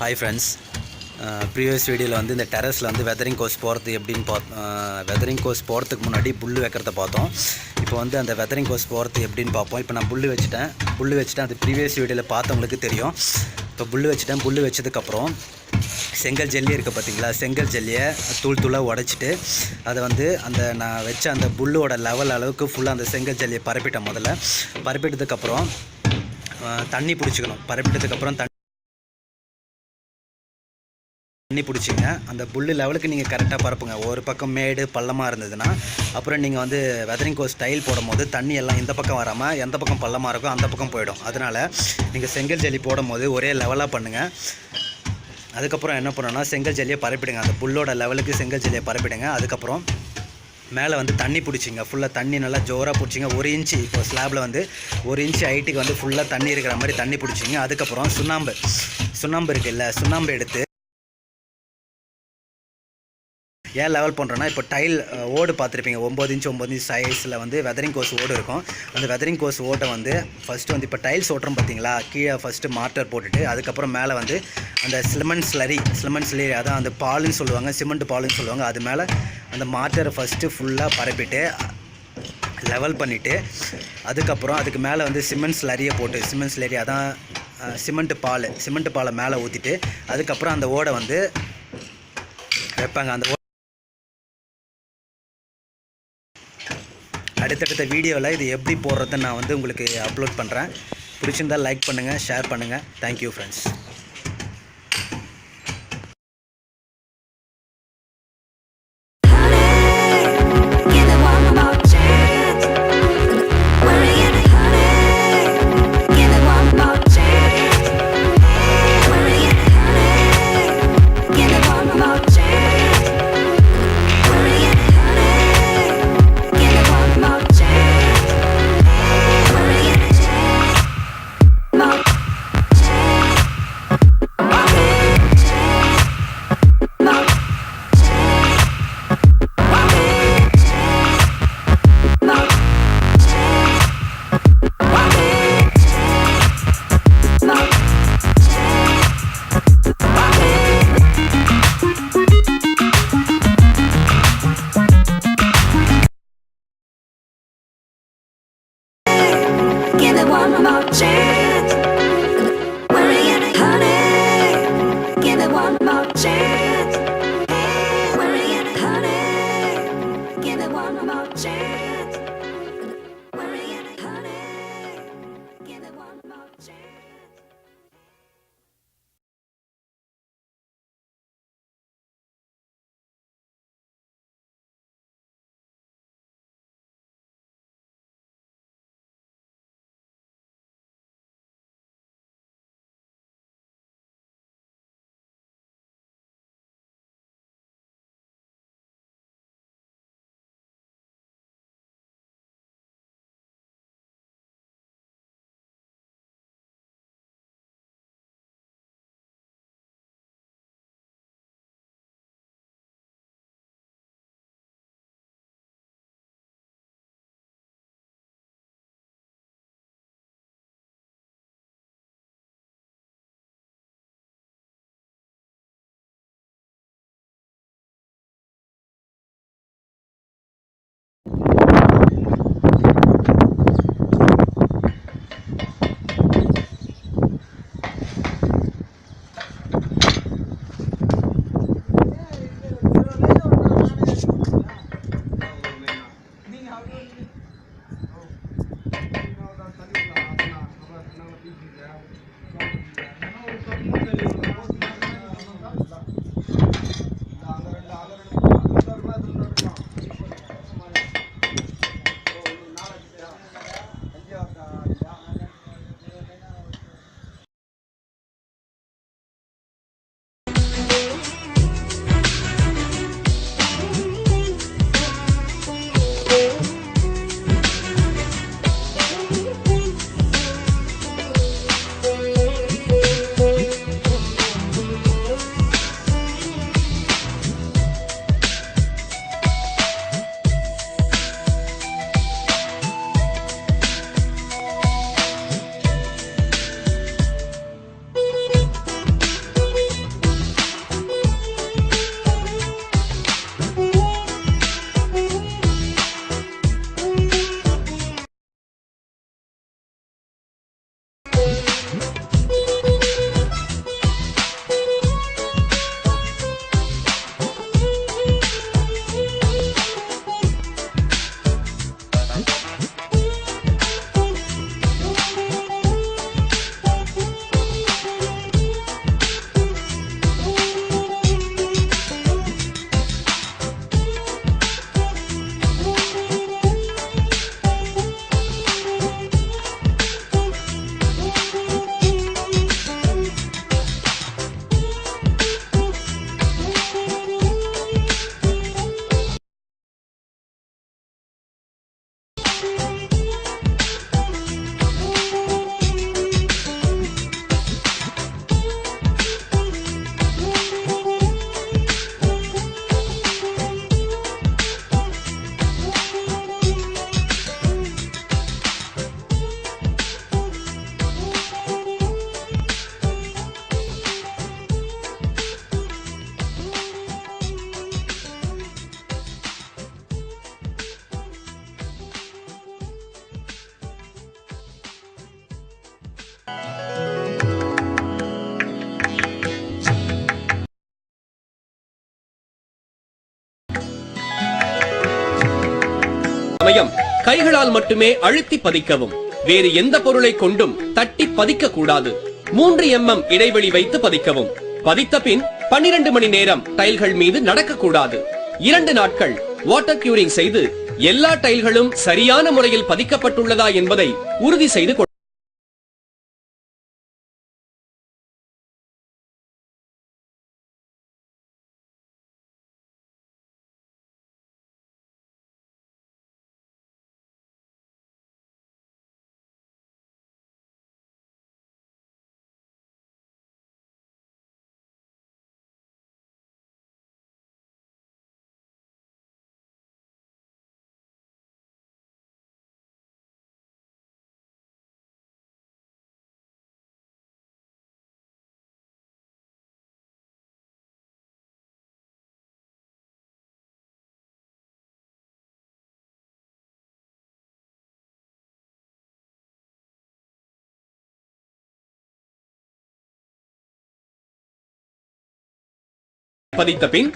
Hi friends, previous video வந்து இந்த டெரஸ்ல வந்து வெதரிங் கோர்ஸ் போறது எப்படின்னு வெதரிங் கோர்ஸ் போறதுக்கு முன்னாடி புல்லு வைக்கிறத பார்த்தோம். இப்போ வந்து அந்த வெதரிங் கோர்ஸ் போறது எப்படின்னு பார்ப்போம். இப்போ நான் புல்லு வச்சிட்டேன் அது previous வீடியோல பார்த்தவங்களுக்கு தெரியும். இப்போ புல்லு வச்சதுக்கு அப்புறம் செங்கல் ஜல்லி இருக்குது பார்த்தீங்களா, செங்கல் ஜல்லியை தூளாக உடைச்சிட்டு அதை வந்து அந்த நான் வச்ச அந்த புல்லோட லெவல் அளவுக்கு ஃபுல்லாக அந்த செங்கல் ஜல்லியை பரப்பிட்டேன். முதல்ல பரப்பிட்டதுக்கப்புறம் தண்ணி பிடிச்சிக்கணும். பரப்பிட்டதுக்கப்புறம் தண்ணி பிடிச்சிங்க. அந்த புல்லு லெவலுக்கு நீங்கள் கரெக்டாக பரப்புங்க. ஒரு பக்கம் மேடு பள்ளமாக இருந்ததுன்னா அப்புறம் நீங்கள் வந்து வெதரிங் கோர்ஸ் ஸ்டைல் போடும் போது தண்ணி எல்லாம் இந்த பக்கம் வராமல் எந்த பக்கம் பள்ளமாக இருக்கோ அந்த பக்கம் போயிடும். அதனால் நீங்கள் செங்கல் ஜல்லி போடும் போது ஒரே லெவலாக பண்ணுங்கள். அதுக்கப்புறம் என்ன பண்ணணும்னா செங்கல் ஜல்லியை பரப்பிடுங்க. அந்த புல்லோட லெவலுக்கு செங்கல் ஜல்லியை பரப்பிடுங்க. அதுக்கப்புறம் மேலே வந்து தண்ணி பிடிச்சிங்க. ஃபுல்லாக தண்ணி நல்லா ஜோராக பிடிச்சிங்க. 1 இன்ச்சு இப்போ ஸ்லாபில் வந்து 1 இன்ச்சு ஹைட்டுக்கு வந்து ஃபுல்லாக தண்ணி இருக்கிற மாதிரி தண்ணி பிடிச்சிங்க. அதுக்கப்புறம் சுண்ணாம்பு இருக்குல்ல, சுண்ணாம்பு எடுத்து ஏன் லெவல் பண்ணுறோன்னா, இப்போ டைல் ஓடு பார்த்துருப்பீங்க, 9 இன்ச்சு சைஸில் வந்து வெதரிங் கோர்ஸ் ஓடு இருக்கும். அந்த வெதரிங் கோர்ஸ் ஓட்டை வந்து ஃபஸ்ட்டு வந்து இப்போ டைல்ஸ் ஓட்டுறோம் பார்த்தீங்களா, கீழே ஃபஸ்ட்டு மார்ட்டர் போட்டுட்டு அதுக்கப்புறம் மேலே வந்து அந்த சிமெண்ட் ஸ்லரி அதான் அந்த பாலுன்னு சொல்லுவாங்க, சிமெண்ட் பாலுன்னு சொல்லுவாங்க. அது மேலே அந்த மார்ட்டரை ஃபஸ்ட்டு ஃபுல்லாக பரப்பிட்டு லெவல் பண்ணிவிட்டு அதுக்கப்புறம் அதுக்கு மேலே வந்து சிமெண்ட் ஸ்லரி அதான் சிமெண்ட் பாலை மேலே ஊற்றிட்டு அதுக்கப்புறம் அந்த ஓடை வந்து வைப்பாங்க. அந்த அடுத்தடுத்த வீடியோவில் இது எப்படி போடுறதை நான் வந்து உங்களுக்கு அப்லோட் பண்ணுறேன். பிடிச்சிருந்தால் லைக் பண்ணுங்கள், ஷேர் பண்ணுங்கள். Thank you friends. கைகளால் மட்டுமே அழுத்தி பதிக்கவும். வேறு எந்த பொருளை கொண்டும் தட்டி பதிக்க கூடாது. 3 mm இடைவெளி வைத்து பதிக்கவும். பதித்த பின் 12 மணி நேரம் டைல்கள் மீது நடக்கக்கூடாது. 2 நாட்கள் வாட்டர் கியூரிங் செய்து எல்லா டைல்களும் சரியான முறையில் பதிக்கப்பட்டுள்ளதா என்பதை உறுதி செய்து பதித்த பின்